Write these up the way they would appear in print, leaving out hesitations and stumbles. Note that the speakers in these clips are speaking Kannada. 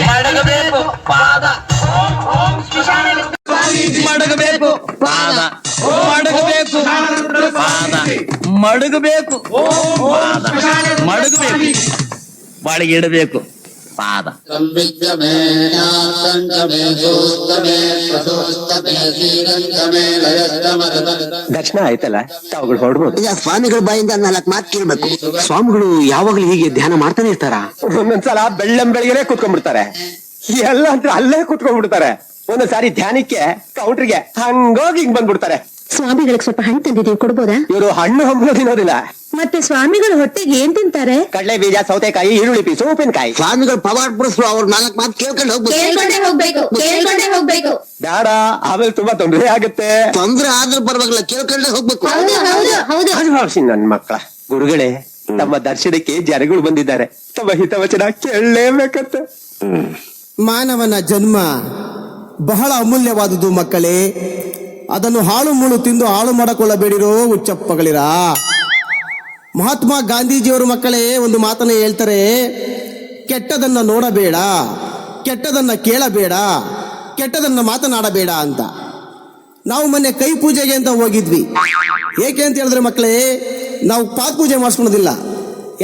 ಮಡಗಬೇಕು ಪಾದ ಮಡಗಬೇಕು ಪಾದ ಮಡಗಬೇಕು ಪಾದ ಮಡಗಬೇಕು ಪಾದ ಮಡಗಬೇಕು ಬಾಳಿಗೆ ಇಡಬೇಕು ಪಾದ. ದರ್ಶನ ಆಯ್ತಲ್ಲ, ತಾವುಗಳು ಹೊರಡ್ಬೋದು. ಸ್ವಾಮಿಗಳ ಬಾಯಿಂದ 4 ಮಾತು ಕೇಳ್ಬೇಕು. ಸ್ವಾಮಿಗಳು ಯಾವಾಗ್ಲೂ ಹೀಗೆ ಧ್ಯಾನ ಮಾಡ್ತಾನೆ ಇರ್ತಾರ? ಒಂದೊಂದ್ಸಲ ಬೆಳ್ಳಂಬೆಳಗ್ಗೆನೆ ಕೂತ್ಕೊಂಡ್ಬಿಡ್ತಾರೆ, ಎಲ್ಲ ಅಂತ ಅಲ್ಲೇ ಕೂತ್ಕೊಂಡ್ಬಿಡ್ತಾರೆ. ಒಂದೊಂದ್ಸಾರಿ ಧ್ಯಾನಕ್ಕೆ ಕೌಂಟ್ರಿಗೆ ಹಂಗೋಗಿ ಹಿಂಗ್ ಬಂದ್ಬಿಡ್ತಾರೆ. ಸ್ವಾಮಿಗಳಿಗೆ ಸ್ವಲ್ಪ ಹಣ್ಣು ತಂದಿದೀವಿ, ಕೊಡ್ಬೋದಾ? ಇವರು ಹಣ್ಣು ಹಂಪಲು ತಿನ್ನೋದಿಲ್ಲ. ಮತ್ತೆ ಸ್ವಾಮಿಗಳು ಹೊಟ್ಟೆಗೆ ಏನ್ ತಿಂತಾರೆ? ಕಡಲೆ ಬೀಜ, ಸೌತೆಕಾಯಿ, ಈರುಳ್ಳಿ ಪೀಸು, ಉಪ್ಪಿನಕಾಯಿ. ಸ್ವಾಮಿಗಳು ಪವಾಡ್ ಬಿಡಿಸ್ರು, ಅವ್ರು 4 ಮಾತು ಕೇಳ್ಕೊಂಡು ಹೋಗ್ಬೇಕು. ಬೇಡ, ಆಮೇಲೆ ತುಂಬಾ ತೊಂದರೆ ಆಗುತ್ತೆ. ತೊಂದ್ರೆ ಆದ್ರೂ ಪರವಾಗಿಲ್ಲ, ಕೇಳ್ಕೊಂಡೆ ಹೋಗ್ಬೇಕು. ನನ್ ಮಕ್ಕಳ ಗುರುಗಳೇ, ತಮ್ಮ ದರ್ಶನಕ್ಕೆ ಜನಗಳು ಬಂದಿದ್ದಾರೆ, ತಮ್ಮ ಹಿತವಚನ ಕೇಳಲೇಬೇಕಂತೆ. ಮಾನವನ ಜನ್ಮ ಬಹಳ ಅಮೂಲ್ಯವಾದುದು ಮಕ್ಕಳೇ. ಅದನ್ನು ಹಾಳು ಮುಳು ತಿಂದು ಹಾಳು ಮಾಡಿಕೊಳ್ಳಬೇಡಿರೋ ಹುಚ್ಚಪ್ಪಗಳಿರ. ಮಹಾತ್ಮ ಗಾಂಧೀಜಿಯವರು ಮಕ್ಕಳೇ ಒಂದು ಮಾತನ್ನ ಹೇಳ್ತಾರೆ, ಕೆಟ್ಟದನ್ನ ನೋಡಬೇಡ, ಕೆಟ್ಟದನ್ನ ಕೇಳಬೇಡ, ಕೆಟ್ಟದನ್ನ ಮಾತನಾಡಬೇಡ ಅಂತ. ನಾವು ಮೊನ್ನೆ ಕೈ ಪೂಜೆಗೆ ಅಂತ ಹೋಗಿದ್ವಿ. ಏಕೆ ಅಂತ ಹೇಳಿದ್ರೆ ಮಕ್ಕಳೇ, ನಾವು ಪಾದ ಪೂಜೆ ಮಾಡಿಸ್ಕೊಳೋದಿಲ್ಲ.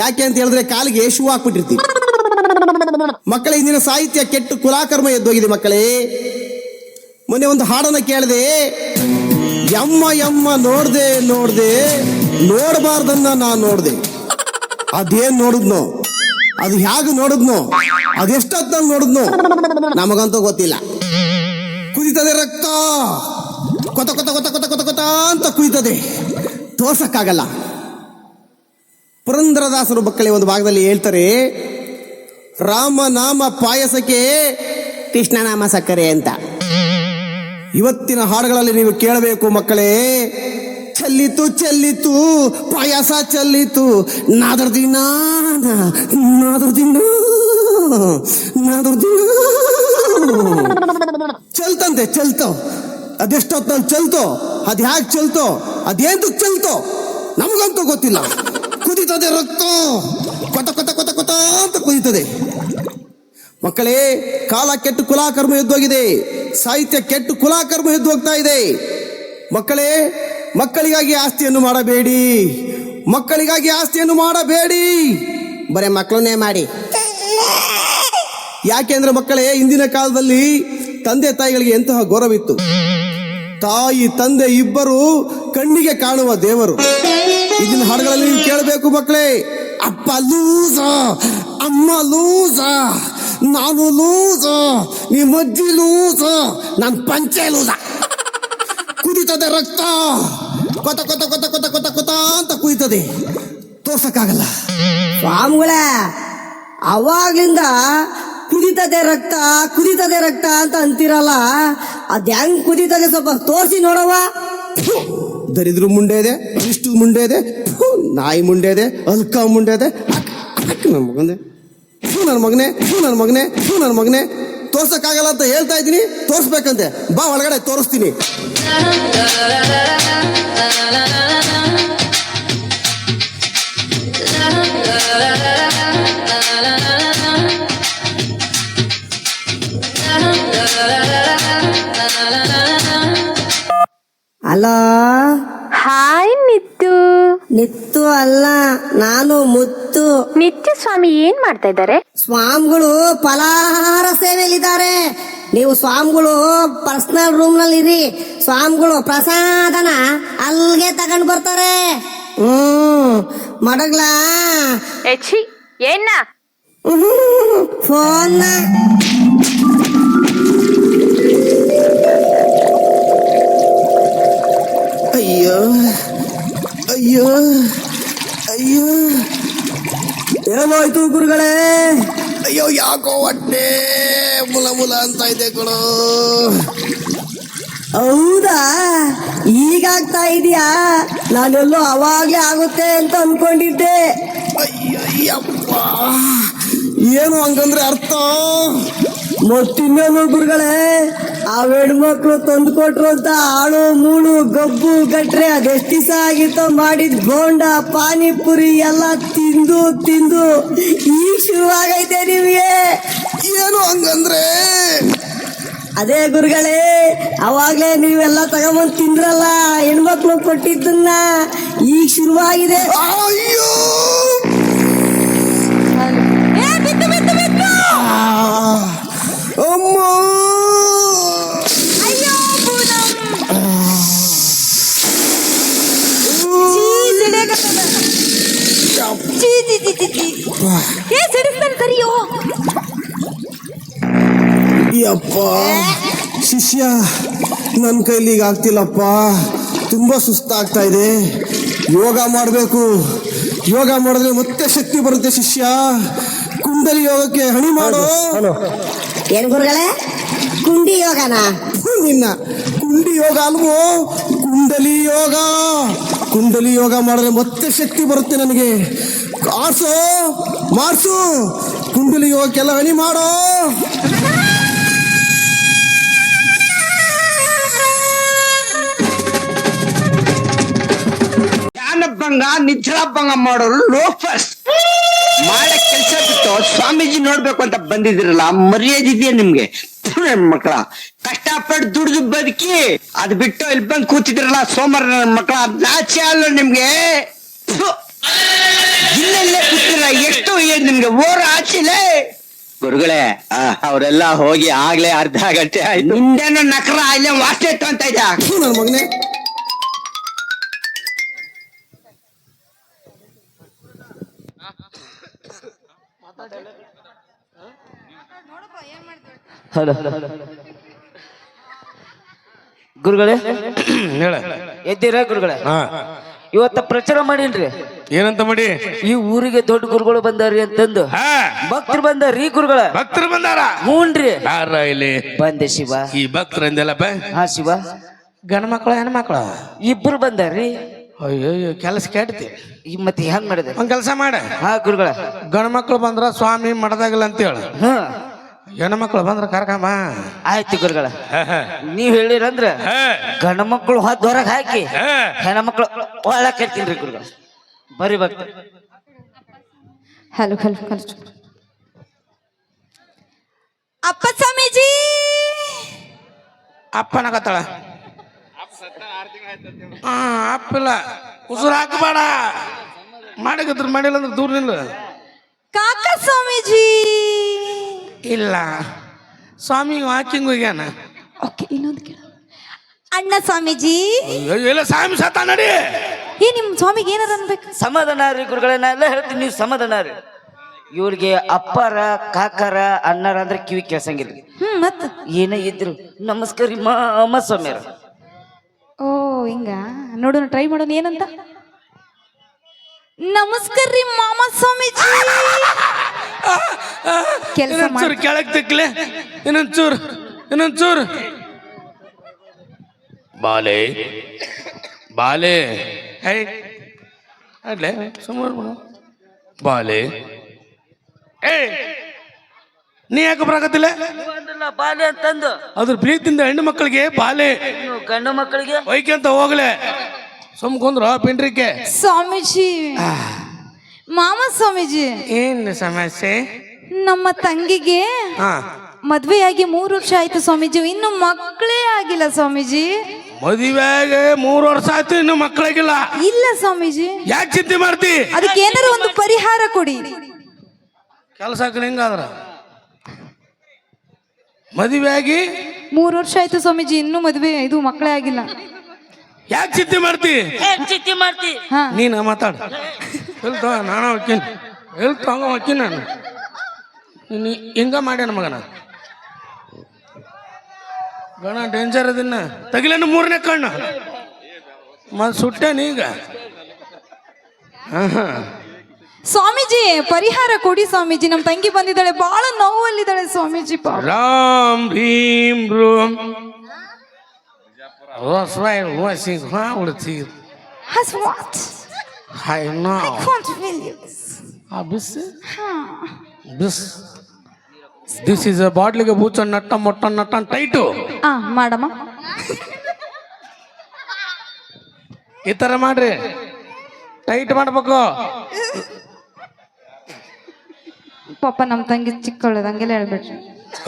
ಯಾಕೆ ಅಂತ ಹೇಳಿದ್ರೆ ಕಾಲಿಗೆ ಶೂ ಹಾಕ್ಬಿಟ್ಟಿರ್ತೀವಿ. ಮಕ್ಕಳೇ, ಇಂದಿನ ಸಾಹಿತ್ಯ ಕೆಟ್ಟು ಕುಲಾಕರ್ಮ ಎದ್ದೋಗಿದೆ ಮಕ್ಕಳೇ. ಮೊನ್ನೆ ಒಂದು ಹಾಡನ್ನ ಕೇಳಿದೆ, ಯಮ್ಮ ಯಮ್ಮ ನೋಡ್ದೆ ನೋಡಬಾರ್ದನ್ನ ನಾನು ನೋಡ್ದೆ. ಅದೇನ್ ನೋಡಿದ್ನೋ, ಅದು ಹೇಗೆ ನೋಡಿದ್ನೋ, ಅದೆಷ್ಟೊತ್ತಲ್ಲಿ ನೋಡಿದ್ನೋ ನಮಗಂತೂ ಗೊತ್ತಿಲ್ಲ. ಕುದಿತದೆ ರಕ್ತ, ಕೊತ ಕೊತ ಕೊತ ಕೊತ ಕೊತ ಕೊತ ಅಂತ ಕುದಿತದೆ, ತೋರ್ಸಕ್ಕಾಗಲ್ಲ. ಪುರಂದರದಾಸರು ಮಕ್ಕಳೇ ಒಂದು ಭಾಗದಲ್ಲಿ ಹೇಳ್ತಾರೆ, ರಾಮನಾಮ ಪಾಯಸಕ್ಕೆ ಕೃಷ್ಣನಾಮ ಸಕ್ಕರೆ ಅಂತ. ಇವತ್ತಿನ ಹಾಡುಗಳಲ್ಲಿ ನೀವು ಕೇಳಬೇಕು ಮಕ್ಕಳೇ, ಚೆಲ್ಲಿತು ಚೆಲ್ಲಿತು ಪಾಯಸ ಚೆಲ್ಲಿತು, ನಾದರ್ದಿನ ಚಲ್ತಂತೆ ಚೆಲ್ತೋ. ಅದೆಷ್ಟೊತ್ತಲ್ಲಿ ಚೆಲ್ತೋ, ಅದ್ ಹ್ಯಾಕ್ ಚೆಲ್ತೋ, ಅದೇಂತಕ್ ಚೆಲ್ತೋ ನಮಗಂತೂ ಗೊತ್ತಿಲ್ಲ. ಕುದಿತದೆ ರಕ್ತ, ಕೊತ ಕೊತ ಕೊತ ಕೊತ ಅಂತ ಕುದಿತದೆ. ಮಕ್ಕಳೇ, ಕಾಲ ಕೆಟ್ಟು ಕುಲಾಕರ್ಮ ಎದ್ದೋಗಿದೆ, ಸಾಹಿತ್ಯ ಕೆಟ್ಟು ಕುಲಾಕರ್ಮ ಎದ್ದು ಹೋಗ್ತಾ ಇದೆ. ಮಕ್ಕಳೇ, ಮಕ್ಕಳಿಗಾಗಿ ಆಸ್ತಿಯನ್ನು ಮಾಡಬೇಡಿ, ಮಕ್ಕಳಿಗಾಗಿ ಆಸ್ತಿಯನ್ನು ಮಾಡಬೇಡಿ, ಬರೇ ಮಕ್ಕಳನ್ನೇ ಮಾಡಿ. ಯಾಕೆಂದ್ರೆ ಮಕ್ಕಳೇ, ಇಂದಿನ ಕಾಲದಲ್ಲಿ ತಂದೆ ತಾಯಿಗಳಿಗೆ ಎಂತಹ ಗೌರವಿತ್ತು. ತಾಯಿ ತಂದೆ ಇಬ್ಬರು ಕಣ್ಣಿಗೆ ಕಾಣುವ ದೇವರು. ಇದನ್ನ ಹಾಡುಗಳಲ್ಲಿ ನೀವು ಕೇಳಬೇಕು ಮಕ್ಕಳೇ. ಅಪ್ಪ ಲೂಸ, ಅಮ್ಮ ಲೂಸ, ನಾನು ಲೂಸ, ನಿಮ್ಮ ಅಜ್ಜಿ ಲೂಸ, ನಾನು ಪಂಚೆ ಲೂಸ. ಕುದಿತದೆ ರಕ್ತ, ಕೊತ ಕೊತ ಕೊತ ಕೊತ ಕೊತ ಕೊತ ಅಂತ ಕುದಿತದೆ, ತೋರ್ಸಕ್ಕಾಗಲ್ಲ. ಸ್ವಾಮಿಗಳ ಅವಾಗ್ಲಿಂದ ಕುದಿತದೆ ರಕ್ತ ಅಂತ ಅಂತಿರಲ್ಲ, ಅದ್ ಹೆಂಗ್ ಕುದಿತದೆ ಸ್ವಲ್ಪ ತೋರಿಸಿ ನೋಡವ. ದರಿದ್ರ ಮುಂಡೆ ಇದೆ, ಇಷ್ಟು ಮುಂಡೆ ಇದೆ, ನಾಯಿ ಮುಂಡೆ ಇದೆ, ಅಲ್ಕ ಮುಂಡೆ ಇದೆ. ನನ್ನ ಮಗನೇ, ನನ್ನ ಮಗನೇ ತೋರ್ಸಕ್ಕಾಗಲ್ಲ ಅಂತ ಹೇಳ್ತಾ ಇದ್ದೀನಿ, ತೋರ್ಸ್ಬೇಕಂತೆ. ಬಾ ಒಳಗಡೆ ತೋರಿಸ್ತೀನಿ. ಹಲೋ, ಹಾಯ್ ನಿತ್ತು ಅಲ್ಲ, ನಾನು ಮುತ್ತು. ನಿತ್ಯ ಸ್ವಾಮಿ ಏನ್ ಮಾಡ್ತಾ ಇದ್ದಾರೆ? ಸ್ವಾಮಿಗಳು ಫಲಾಹಾರ ಸೇವೆಯಲ್ಲಿದ್ದಾರೆ. ನೀವು ಸ್ವಾಮಿಗಳು ಪರ್ಸನಲ್ ರೂಮ್ ನಲ್ಲಿ ಇರಿ. ಸ್ವಾಮಿಗಳು ಪ್ರಸಾದನ ಅಲ್ಲಿಗೆ ತಗೊಂಡ್ ಬರ್ತಾರೆ. ಮಡಗ್ಲಾ ಏನ ಫೋನ್ ಅಯ್ಯೋ ಅಯ್ಯೋ ಅಯ್ಯೋ, ಏನಾಯ್ತು ಗುರುಗಳೇ? ಅಯ್ಯೋ ಯಾಕೋ ಹೊಟ್ಟೆ ಮುಲ ಮುಲ ಅಂತ ಇದೆ ಕಣೋ. ಹೌದಾ, ಈಗಾಗ್ತಾ ಇದೆಯಾ? ನಾನೆಲ್ಲೋ ಅವಾಗ್ಲೇ ಆಗುತ್ತೆ ಅಂತ ಅನ್ಕೊಂಡಿದ್ದೆ. ಅಯ್ಯಯ್ಯಪ್ಪ, ಏನು ಹಂಗಂದ್ರೆ ಅರ್ಥ? ಮತ್ತಿನ್ನೇನು ಗುರುಗಳೇ, ಆ ಹೆಣ್ಮಕ್ಳು ತಂದು ಕೊಟ್ರು ಅಂತ ಆಳು ಮೂಳು ಗಬ್ಬು ಗಟ್ರೆ ಅದೆಷ್ಟು ದಿವಸ ಆಗಿತ್ತೋ ಮಾಡಿದ್ ಬೋಂಡ ಪಾನಿಪುರಿ ಎಲ್ಲ ತಿಂದು ಈಗ ಶುರುವಾಗೈತೆ ನಿಮಗೆ. ಏನು ಹಂಗಂದ್ರೆ? ಅದೇ ಗುರುಗಳೇ, ಅವಾಗ್ಲೇ ನೀವೆಲ್ಲ ತಗೊಂಬಂದ್ ತಿಂದ್ರಲ್ಲ ಹೆಣ್ಮಕ್ಳು ಕೊಟ್ಟಿದ್ದನ್ನ, ಈಗ ಶುರುವಾಗಿದೆ. ಅಯ್ಯೋ ಅಮ್ಮ, ಸರಿಯೋ ಯಪ್ಪ ಶಿಷ್ಯ, ನನ್ನ ಕೈಲಿ ಈಗ ಆಗ್ತಿಲ್ಲಪ್ಪ, ತುಂಬಾ ಸುಸ್ತಾಗ್ತಾ ಇದೆ. ಯೋಗ ಮಾಡಬೇಕು. ಯೋಗ ಮಾಡಿದ್ರೆ ಮತ್ತೆ ಶಕ್ತಿ ಬರುತ್ತೆ ಶಿಷ್ಯ. ಕುಂಡಲಿ ಯೋಗಕ್ಕೆ ಹಣಿ ಮಾಡು. ಏನ್ ಗುರುಗಳೇ, ಕುಂಡಿ ಯೋಗನ? ನಿನ್ನ ಕುಂಡಿ ಯೋಗ ಅಲ್ವೋ, ಕುಂಡಲಿ ಯೋಗ. ಕುಂಡಲಿ ಯೋಗ ಮಾಡಿದ್ರೆ ಮತ್ತೆ ಶಕ್ತಿ ಬರುತ್ತೆ ನನಗೆ. ಆರ್ಸು, ಮಾರ್ಸು, ಕುಂಡಲಿ ಯೋಗಕ್ಕೆಲ್ಲ ಹಣಿ ಮಾಡೋ. ಜ್ಞಾನಭಂಗ ನಿದ್ರಾಭಂಗ ಮಾಡೋರು ಲೋಫರ್ಸ್. ಮಾಡೋ ಕೆಲಸ ಬಿಟ್ಟು ಸ್ವಾಮೀಜಿ ನೋಡ್ಬೇಕು ಅಂತ ಬಂದಿದಿರಲ್ಲ, ಮರ್ಯಾದೆ ಇದೆಯಾ ನಿಮ್ಗೆ? ಮಕ್ಕಳ ಕಷ್ಟಪಟ್ಟು ದುಡ್ದು ಬದುಕಿ ಅದ್ ಬಿಟ್ಟು ಇಲ್ಲಿ ಬಂದು ಕೂತಿದ್ರಲ್ಲ ಸೋಮವಾರ ನನ್ನ ಮಕ್ಕಳ, ನಾಚೆ ಅಲ್ಲ ನಿಮ್ಗೆ? ಇಲ್ಲೇ ಕೂತಿರ, ಎಷ್ಟು ಏನ್ ನಿಮ್ಗೆ ಓರ ಆಚಿಲೆ? ಗುರುಗಳೇ, ಅವರೆಲ್ಲ ಹೋಗಿ ಆಗ್ಲೇ ಅರ್ಧ ಗಂಟೆ ಆಯ್ತು. ನಿಂದೇನೋ ನಕರ ಅಲ್ಲೇ ವಾಸನೆ ಇಟ್ಟು ಅಂತ ಇದ್ದ ನನ್ನ ಮಗನೇ. ಹಲೋ ಗುರುಗಳೇ, ಹೇಳ. ಎದ್ದೀರಾ ಗುರುಗಳೇ? ಇವತ್ತ ಪ್ರಚಾರ ಮಾಡೀನ್ರಿ. ಏನಂತ ಮಾಡಿ? ಈ ಊರಿಗೆ ದೊಡ್ಡ ಗುರುಗಳು ಬಂದಾರಿ ಅಂತಂದು ಭಕ್ತರು ಬಂದಾರಿ ಗುರುಗಳ. ಭಕ್ತರು ಬಂದಾರ? ಹ್ಞೂನ್ರಿ. ಯಾರ ಇಲ್ಲಿ ಬಂದೆ ಶಿವ. ಈ ಭಕ್ತರು ಅಂದೆಲ್ಲಪ್ಪ? ಹಾ ಶಿವ. ಗಂಡ ಮಕ್ಕಳು ಹೆಣ್ಮಕ್ಳು ಇಬ್ರು ಬಂದಾರಿ. ಅಯ್ಯೋ, ಕೆಲಸ ಕೆಡ್ತಿ. ಮತ್ತೆ ಹೆಂಗ್ ಮಾಡಿದೆ? ಒಂದ್ ಕೆಲಸ ಮಾಡ, ಹಾ ಗುರುಗಳ. ಗಂಡ ಮಕ್ಳು ಬಂದ್ರ ಸ್ವಾಮಿ ಮಡದಾಗಿಲ್ಲ ಅಂತ ಹೇಳ, ಹಾ ಹೆಣ್ಣು ಮಕ್ಳು ಬಂದ್ರ ಕರ್ಕಮ್ಮ. ಆಯ್ತು ಗುರುಗಳ, ನೀವ್ ಹೇಳಿರಂದ್ರ ಗಂಡ ಮಕ್ಕಳು ಹೊರಗೆ ಹಾಕಿ ಹೆಣ್ಣ ಮಕ್ಕಳು ಒಳಗ್ ಕರ್ತೀನಿ ಗುರುಗಳ. ಬರೀ ಭಕ್ತ. Hello hello hello. ಅಪ್ಪ ಸ್ವಾಮೀಜಿ. ಅಪ್ಪನಾಗತ್ತಾಳ. ಅಪ್ಪಿಲ್ಲ, ಉಸುರು ಹಾಕಬೇಡ. ಮಾಡಿದ್ರ ಮಾಡಿಲ್ಲ ಅಂದ್ರೆ ದೂರ ನಿಲ್ಲ. ಕಾಕ ಸ್ವಾಮೀಜಿ. ಇಲ್ಲ, ಸ್ವಾಮಿ ವಾಕಿಂಗ್ ಹೋಗ್ಯಾನ. ಓಕೆ, ಇನ್ನೊಂದು ಕೇಳ. ಅಣ್ಣ ಸ್ವಾಮೀಜಿ. ಇಲ್ಲ, ಸ್ವಾಮಿ ಸತ್ತ ನಡಿ. ನಿಮ್ ಸ್ವಾಮಿಗೆ ಏನಾರ ಅನ್ಬೇಕು? ಸಮಾಧಾನ ರೀ ಗುರುಗಳೇ, ನಾ ಎಲ್ಲ ಹೇಳ್ತೀನಿ, ನೀವು ಸಮಾಧಾನ ರೀ. ಇವ್ರಿಗೆ ಅಪ್ಪಾರ ಕಾಕಾರ ಅಣ್ಣಾರ ಅಂದ್ರೆ ಕಿವಿ ಕೇಳ್ಸಂಗಿಲ್ಲ. ಮತ್ತ ಏನೇ ಇದ್ರು ನಮಸ್ಕಾರ ರೀ ಮಾಮ ಸ್ವಾಮ್ಯಾರ. ಓ ಹಿಂಗ, ನೋಡೋಣ, ಟ್ರೈ ಮಾಡೋಣ. ಏನಂತ? ನಮಸ್ಕಾರ ರೀ ಮಾಮ ಸ್ವಾಮೀಜಿ. ಕೆಲಸ ಇನ್ನೊಂಚೂರು ಕೆಳಗ್ ತಿಕ್ಲೆ, ಇನ್ನೊಂಚೂರು, ಇನ್ನೊಂಚೂರು. ಬಾಲೆ ಬಾಲೆ, ಅಡ್ಲೆ ಸುಮಾರು ಬಾಲೆ. ನೀ ಯಾಕೆ ಬರಾಕತ್ತಿಲ್ಲ? ಬಾಲೆ ಅಂತಂದು ಅದ್ರ ಪ್ರೀತಿಯಿಂದ ಹೆಣ್ಣು ಮಕ್ಕಳಿಗೆ ಬಾಲೆ, ಗಂಡು ಮಕ್ಕಳಿಗೆ ಒಯ್ಕಂತ ಹೋಗ್ಲೆ. ಸುಮ್ ಕುಂದ್ರ ಪಿಂಡ್ರಿಕೆ. ಸ್ವಾಮೀಜಿ, ಮಾಮ ಸ್ವಾಮೀಜಿ, ಏನ್ ಸಮಸ್ಯೆ? ನಮ್ಮ ತಂಗಿಗೆ ಮದ್ವೆಯಾಗಿ 3 ವರ್ಷ ಆಯ್ತು ಸ್ವಾಮೀಜಿ, ಇನ್ನು ಮಕ್ಕಳೇ ಆಗಿಲ್ಲ ಸ್ವಾಮೀಜಿ. ಮದುವೆಗೆ 3 ವರ್ಷ ಆಯ್ತು, ಇನ್ನು ಮಕ್ಕಳಿಗಿಲ್ಲ. ಇಲ್ಲ ಸ್ವಾಮೀಜಿ. ಯಾಕೆ ಚಿಂತೆ ಮಾಡ್ತಿ? ಅದಕ್ಕೆ ಏನಾರ ಒಂದು ಪರಿಹಾರ ಕೊಡಿ. ಕೆಲಸ ಹಿಂಗಾದ್ರ ಮದುವೆಯಾಗಿ 3 ವರ್ಷ ಆಯ್ತು ಸ್ವಾಮೀಜಿ, ಇನ್ನೂ ಇದು ಮಕ್ಕಳೇ ಆಗಿಲ್ಲ. ಯಾಕೆ ಚಿಂತೆ ಮಾಡ್ತಿ? ಚಿಂತೆ ಮಾಡ್ತಿ? ಹಾ, ನೀನ ಮಾತಾಡ. ಹೇಳ್ತ ನಾನು ಹೊಕ್ಕೀನಿ, ಹೇಳ್ತ ಹಂಗ ಹೊಕ್ಕೀನಿ ನಾನು. ಹಿಂಗ ಮಾಡ್ಯಾನ ಮಗನ. ಗಣ ಡೇಂಜರ್ ಅದನ್ನ ತಗಿಲೇನು 3ನೇ ಕಣ್ಣು ಮತ್ ಸುಟ್ಟೇನೀಗ. ಸ್ವಾಮೀಜಿ ಪರಿಹಾರ ಕೊಡಿ ಸ್ವಾಮೀಜಿ. ನಮ್ಮ ತಂಗಿ ಬಂದಿದ್ದಾಳೆ, ಬಹಳ ನೋವಲ್ಲಿದ್ದಾಳೆ ಸ್ವಾಮೀಜಿ. ರಾಮ್ ಭೀಮ್ ರೂಮ್ ಉಡ್ತೀವಿ. ದಿಸ್ ಇಸ್ ಅ ಬಾಟ್ಲಿಗೆ ಬೂಚ ನಟ್ಟ ಮೊಟ್ಟ ನಟ್ಟ ಟೈಟು. ಮಾಡಮ್ಮ, ಈ ತರ ಮಾಡ್ರಿ, ಟೈಟ್ ಮಾಡ್ಬೇಕು. ಪಾಪ ನಮ್ಮ ತಂಗಿ ಚಿಕ್ಕವಳದ ಹಂಗೆಲ್ಲ ಹೇಳ್ಬೇಡ್ರಿ.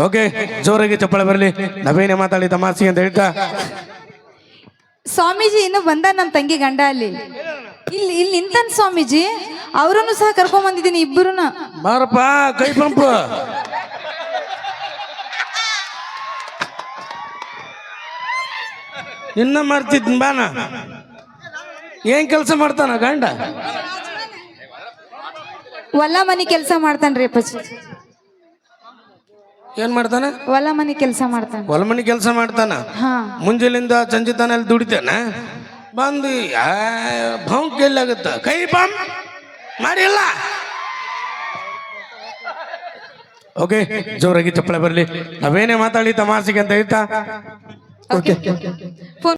ಓಕೆ, ಜೋರಾಗಿ ಚಪ್ಪಳೆ ಬರಲಿ. ನಾವೇನೇ ಮಾತಾಡಿ ತಮಾಷೆ ಅಂತ ಹೇಳ್ತಾ ಸ್ವಾಮೀಜಿ ಇನ್ನು ಬಂದ ನಮ್ಮ ತಂಗಿ ಗಂಡ ಅಲ್ಲಿ ಇಲ್ಲಿ ಇಲ್ಲಿ ನಿಂತಾನ ಸ್ವಾಮೀಜಿ. ಅವರನ್ನು ಸಹ ಕರ್ಕೊಂಡ್ ಬಂದಿದ್ದೀನಿ ಇಬ್ಬರುನ. ಬಾರಪ್ಪ, ಕೈ ಪಂಪ್. ನಿನ್ನ ಮಾಡ್ತಿದ್ ಬಾನ. ಏನ್ ಕೆಲಸ ಮಾಡ್ತಾನ ಗಂಡ? ಹೊಲ ಮನಿ ಕೆಲಸ ಮಾಡ್ತಾನ್ರಿ ಅಪ್ಪಾಜಿ. ಏನ್ ಮಾಡ್ತಾನ? ಹೊಲ ಮನಿ ಕೆಲಸ ಮಾಡ್ತಾನ. ಹೊಲಮನಿ ಕೆಲಸ ಮಾಡ್ತಾನ. ಹಾ, ಮುಂಜಾನಿಂದ ಸಂಜೆ ತಾನ ಅಲ್ಲಿ ದುಡಿತಾನ. ಬಂದು ಭೌಂಕ್ ಎಲ್ಲಾಗುತ್ತ. ಕೈ ಪಂಪ್ ಮಾಡಿಲ್ಲ. ಓಕೆ, ಜೋರಾಗಿ ಚಪ್ಪಳೆ ಬರಲಿ. ನಾವೇನೇ ಮಾತಾಡಿ ತಮಾಷೆಗೆ ಅಂತ ಹೇಳ್ತಾ ಫೋನ್